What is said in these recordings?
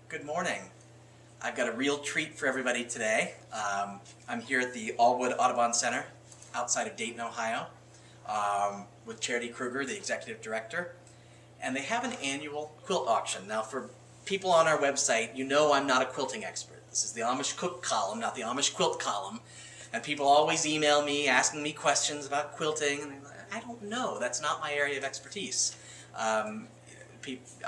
Good morning. I've got a real treat for everybody today. I'm here at the Aullwood Audubon Center outside of Dayton, Ohio, with Charity Kruger, the executive director, and they have an annual quilt auction. Now, for people on our website, you know I'm not a quilting expert. This is the Amish Cook column, not the Amish Quilt column, and people always email me asking me questions about quilting, and I don't know. That's not my area of expertise.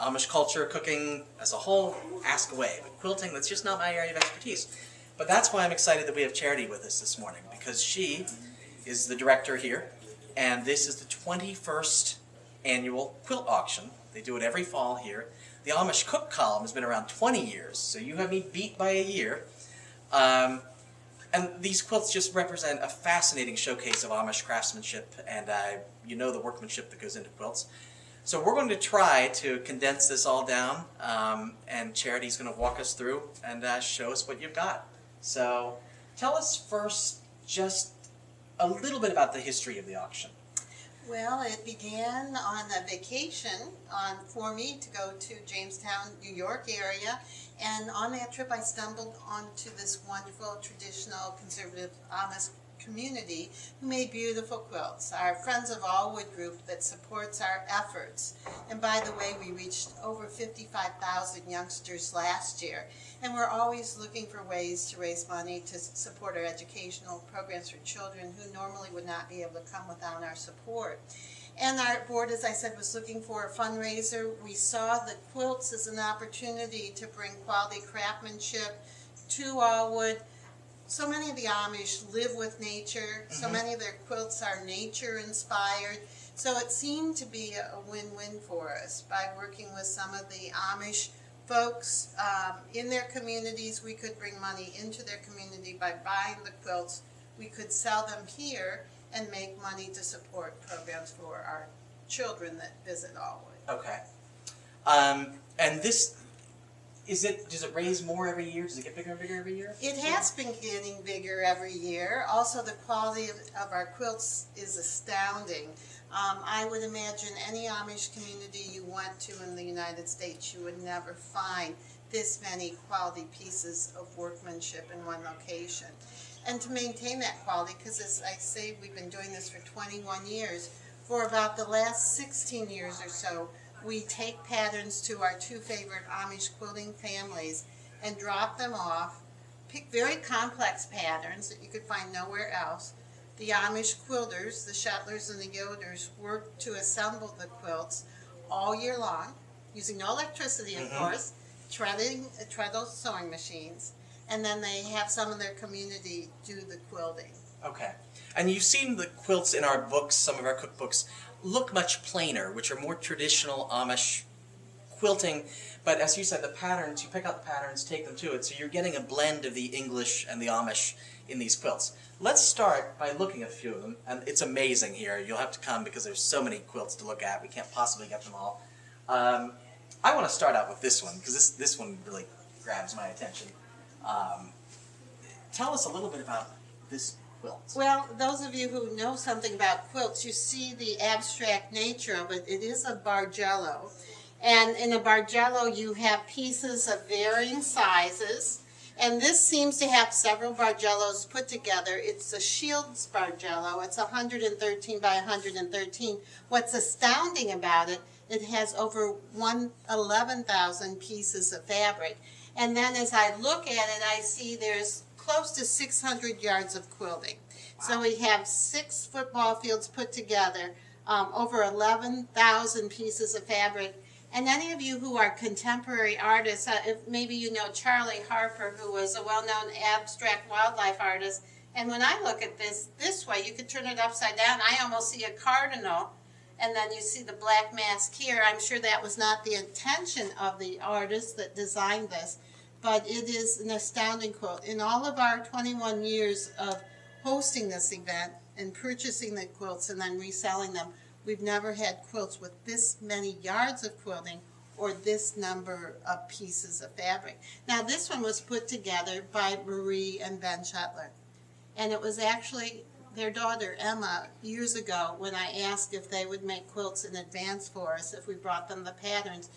Amish culture, cooking as a whole, ask away. But quilting, that's just not my area of expertise. But that's why I'm excited that we have Charity with us this morning, because she is the director here, and this is the 21st annual quilt auction. They do it every fall here. The Amish Cook column has been around 20 years, so you have me beat by a year. And these quilts just represent a fascinating showcase of Amish craftsmanship, and you know the workmanship that goes into quilts. So we're going to try to condense this all down, and Charity's going to walk us through and show us what you've got. So tell us first just a little bit about the history of the auction. Well, it began on a vacation for me to go to Jamestown, New York area, and on that trip I stumbled onto this wonderful traditional conservative Amish community who made beautiful quilts. Our Friends of Aullwood group that supports our efforts. And by the way, we reached over 55,000 youngsters last year. And we're always looking for ways to raise money to support our educational programs for children who normally would not be able to come without our support. And our board, as I said, was looking for a fundraiser. We saw the quilts as an opportunity to bring quality craftsmanship to Aullwood. So many of the Amish live with nature. So many of their quilts are nature inspired. So it seemed to be a win-win for us by working with some of the Amish folks in their communities. We could bring money into their community by buying the quilts. We could sell them here and make money to support programs for our children that visit Aullwood. Okay. And this, does it raise more every year? Does it get bigger and bigger every year? It has been getting bigger every year. Also, the quality of our quilts is astounding. I would imagine any Amish community you went to in the United States, you would never find this many quality pieces of workmanship in one location. And to maintain that quality, because as I say, we've been doing this for 21 years, for about the last 16 years or so, we take patterns to our two favorite Amish quilting families and drop them off, pick very complex patterns that you could find nowhere else. The Amish quilters, the Shettlers and the Yoders, work to assemble the quilts all year long, using no electricity, of course, treadle sewing machines, and then they have some of their community do the quilting. Okay. And you've seen the quilts in our books, some of our cookbooks, look much plainer, which are more traditional Amish quilting. But as you said, the patterns, you pick out the patterns, take them to it, so you're getting a blend of the English and the Amish in these quilts. Let's start by looking at a few of them, and it's amazing here. You'll have to come because there's so many quilts to look at. We can't possibly get them all. I want to start out with this one, because this one really grabs my attention. Tell us a little bit about this quilt. Well, those of you who know something about quilts, you see the abstract nature of it. It is a bargello. And in a bargello, you have pieces of varying sizes. And this seems to have several bargellos put together. It's a Shields bargello. It's 113 by 113. What's astounding about it, it has over 11,000 pieces of fabric. And then as I look at it, I see there's close to 600 yards of quilting. Wow. So we have 6 football fields put together, over 11,000 pieces of fabric. And any of you who are contemporary artists, maybe you know Charlie Harper, who was a well-known abstract wildlife artist. And when I look at this way, you could turn it upside down. I almost see a cardinal, and then you see the black mask here. I'm sure that was not the intention of the artist that designed this, but it is an astounding quilt. In all of our 21 years of hosting this event and purchasing the quilts and then reselling them, we've never had quilts with this many yards of quilting or this number of pieces of fabric. Now this one was put together by Marie and Ben Shetler. And it was actually their daughter Emma years ago when I asked if they would make quilts in advance for us if we brought them the patterns.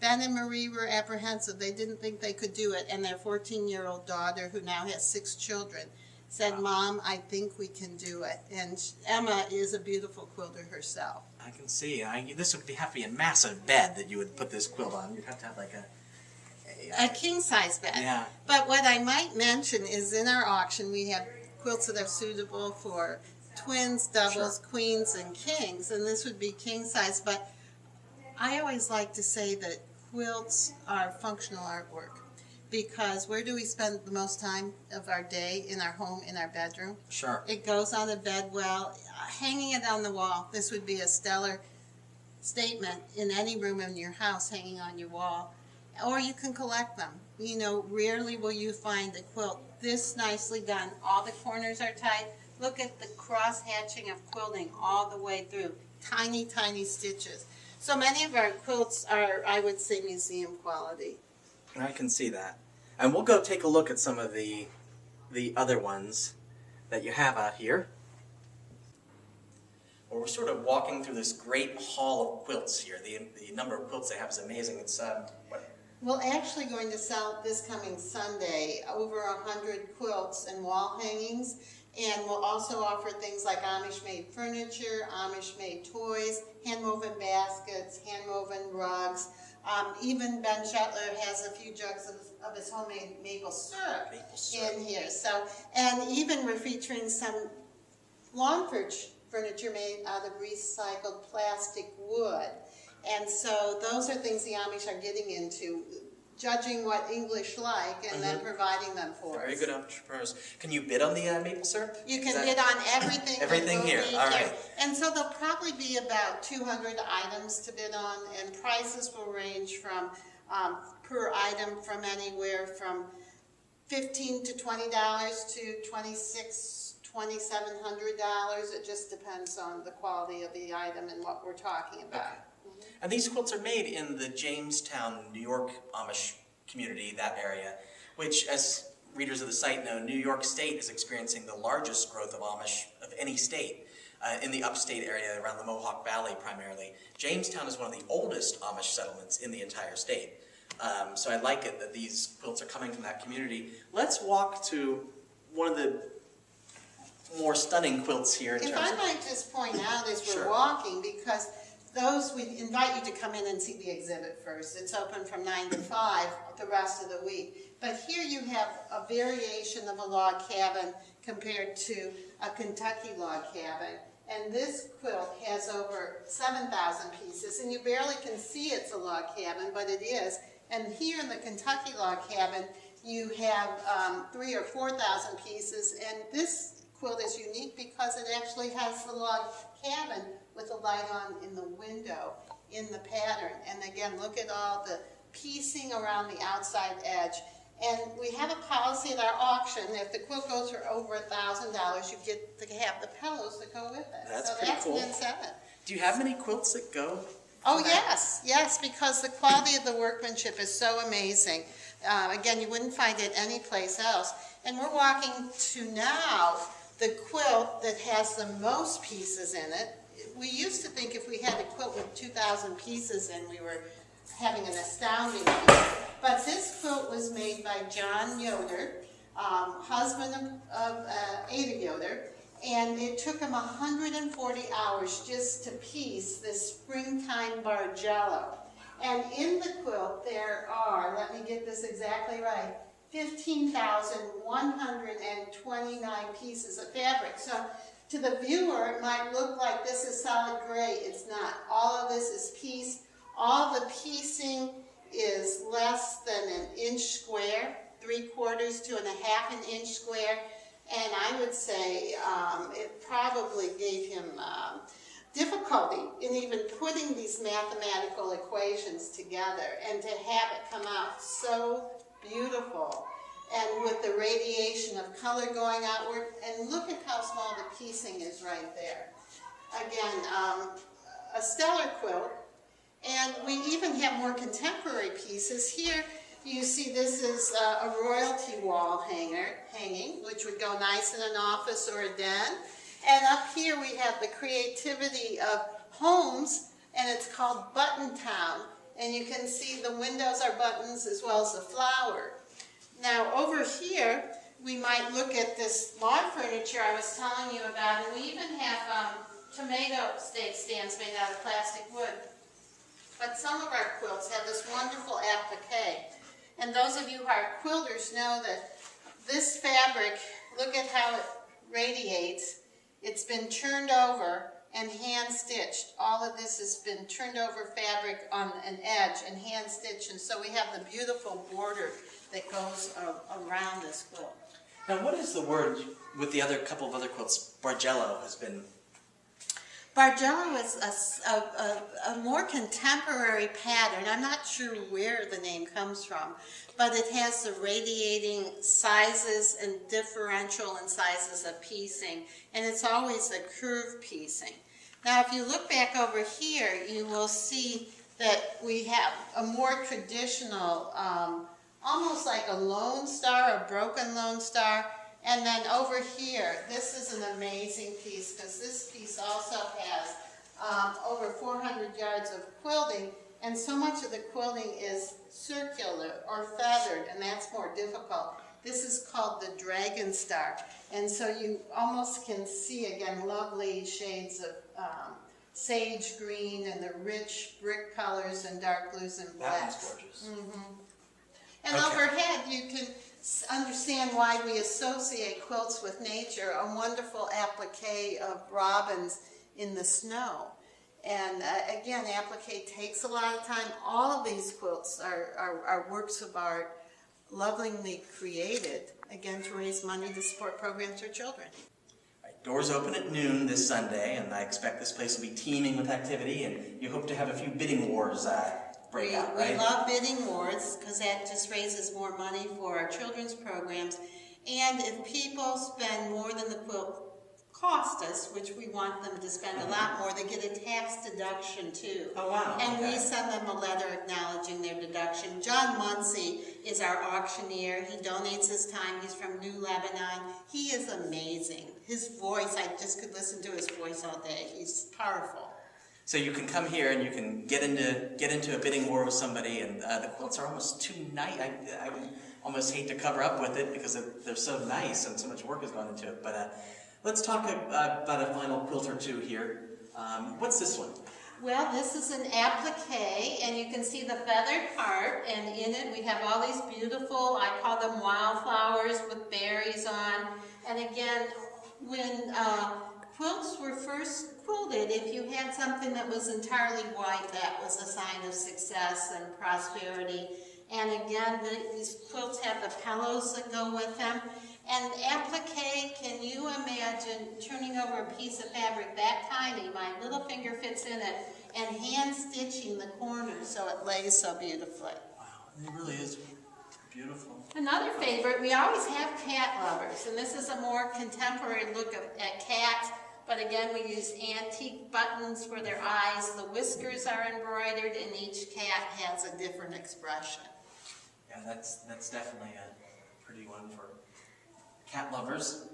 Ben and Marie were apprehensive. They didn't think they could do it, and their 14-year-old daughter, who now has 6 children, said, Mom, I think we can do it. And Emma is a beautiful quilter herself. I can see. This would have to be a massive bed that you would put this quilt on. You'd have to have like a king-size bed. Yeah. But what I might mention is in our auction we have quilts that are suitable for twins, doubles, Sure. queens, and kings, and this would be king-size. But I always like to say that quilts are functional artwork, because where do we spend the most time of our day? In our home, in our bedroom. Sure. It goes on a bed well. Hanging it on the wall, this would be a stellar statement in any room in your house, hanging on your wall. Or you can collect them. You know, rarely will you find a quilt this nicely done. All the corners are tight. Look at the cross-hatching of quilting all the way through. Tiny, tiny stitches. So many of our quilts are, I would say, museum quality. I can see that. And we'll go take a look at some of the other ones that you have out here. Well, we're sort of walking through this great hall of quilts here. The number of quilts they have is amazing. It's We're actually going to sell this coming Sunday over 100 quilts and wall hangings, and we'll also offer things like Amish-made furniture, Amish-made toys, hand-woven baskets, hand-woven rugs. Even Ben Shetler has a few jugs of his homemade maple syrup in here. So, and even we're featuring some lawn furniture made out of recycled plastic wood. And so those are things the Amish are getting into, judging what English like and then providing them for us. very good entrepreneurs. Can you bid on the maple syrup? You can bid on everything. Everything here, all right. And so there'll probably be about 200 items to bid on, and prices will range from, per item, from anywhere from $15 to $20 to $2,600, $2,700. It just depends on the quality of the item and what we're talking about. Okay. And these quilts are made in the Jamestown, New York Amish community, that area, which, as readers of the site know, New York State is experiencing the largest growth of Amish of any state in the upstate area around the Mohawk Valley primarily. Jamestown is one of the oldest Amish settlements in the entire state. So I like it that these quilts are coming from that community. Let's walk to one of the more stunning quilts here. If I might just point out as we're Sure. walking, because we invite you to come in and see the exhibit first. It's open from 9 to 5 the rest of the week. But here you have a variation of a log cabin compared to a Kentucky log cabin. And this quilt has over 7,000 pieces, and you barely can see it's a log cabin, but it is. And here in the Kentucky log cabin, you have 3,000 or 4,000 pieces, and this quilt is unique because it actually has the log cabin with a light on in the window in the pattern. And again, look at all the piecing around the outside edge. And we have a policy at our auction: if the quilt goes for over $1,000, you get to have the pillows that go with it. That's so pretty that's cool. an incentive. Do you have many quilts that go? Oh yes, because the quality of the workmanship is so amazing. Again, you wouldn't find it anyplace else. And we're walking to now the quilt that has the most pieces in it. We used to think if we had a quilt with 2,000 pieces in, we were having an astounding piece. But this quilt was made by John Yoder, husband of Ada Yoder, and it took him 140 hours just to piece this springtime Bargello. And in the quilt there are, let me get this exactly right, 15,129 pieces of fabric. So to the viewer, it might look like this is solid gray. It's not. All of this is pieced. All the piecing is less than an inch square, 3/4 to 1/2 inch square. And I would say it probably gave him difficulty in even putting these mathematical equations together, and to have it come out so beautiful, and with the radiation of color going outward. And look at how small the piecing is right there. Again, a stellar quilt. And we even have more contemporary pieces. Here you see this is a royalty wall hanging, which would go nice in an office or a den. And up here we have the creativity of homes, and it's called Button Town. and you can see the windows are buttons as well as the flower. Now over here, we might look at this lawn furniture I was telling you about, and we even have tomato steak stands made out of plastic wood. But some of our quilts have this wonderful applique. And those of you who are quilters know that this fabric, look at how it radiates. It's been turned over and hand stitched. All of this has been turned over fabric on an edge and hand stitched, and so we have the beautiful border that goes around this quilt. Now, what is the word with the other couple of other quilts? Bargello has been. Bargello is a more contemporary pattern. I'm not sure where the name comes from, but it has the radiating sizes and differential in sizes of piecing, and it's always a curved piecing. Now, if you look back over here, you will see that we have a more traditional, almost like a lone star, a broken lone star. And then over here, this is an amazing piece because this piece also has over 400 yards of quilting, and so much of the quilting is circular or feathered, and that's more difficult. This is called the Dragon Star, and so you almost can see, again, lovely shades of sage green and the rich brick colors and dark blues and blacks. That one's gorgeous. And Okay. overhead, you can understand why we associate quilts with nature, a wonderful applique of robins in the snow. And again, applique takes a lot of time. All of these quilts are works of art, lovingly created, again, to raise money to support programs for children. Right, doors open at noon this Sunday, and I expect this place will be teeming with activity, and you hope to have a few bidding wars break out, right? We love bidding wars because that just raises more money for our children's programs. And if people spend more than the quilt cost us, which we want them to spend a lot more, they get a tax deduction too. Oh, wow. And Okay. we send them a letter acknowledging their deduction. John Muncie is our auctioneer. He donates his time. He's from New Lebanon. He is amazing. His voice, I just could listen to his voice all day. He's powerful. So you can come here and you can get into a bidding war with somebody, and the quilts are almost too nice. I would almost hate to cover up with it because they're so nice and so much work has gone into it. But let's talk about a final quilt or two here. What's this one? Well, this is an applique, and you can see the feathered part, and in it we have all these beautiful, I call them wildflowers with berries on. And again, when quilts were first quilted, if you had something that was entirely white, that was a sign of success and prosperity. And again, these quilts have the pillows that go with them. And applique, can you imagine turning over a piece of fabric that tiny, my little finger fits in it, and hand stitching the corners so it lays so beautifully? Wow, it really is beautiful. Another favorite, we always have cat lovers, and this is a more contemporary look at cats. But again, we use antique buttons for their eyes. The whiskers are embroidered, and each cat has a different expression. Yeah, that's definitely a pretty one for cat lovers.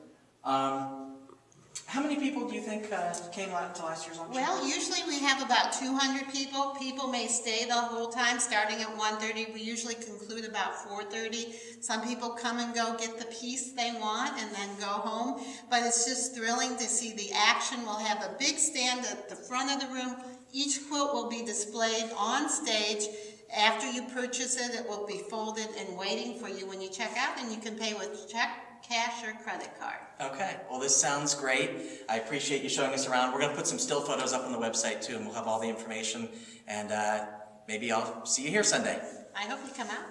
How many people do you think came to last year's auction? Well, usually we have about 200 people. People may stay the whole time, starting at 1:30. We usually conclude about 4:30. Some people come and go, get the piece they want, and then go home. But it's just thrilling to see the action. We'll have a big stand at the front of the room. Each quilt will be displayed on stage. After you purchase it, it will be folded and waiting for you when you check out, and you can pay with check, cash, or credit card. Okay, well this sounds great. I appreciate you showing us around. We're going to put some still photos up on the website too, and we'll have all the information. And maybe I'll see you here Sunday. I hope you come out.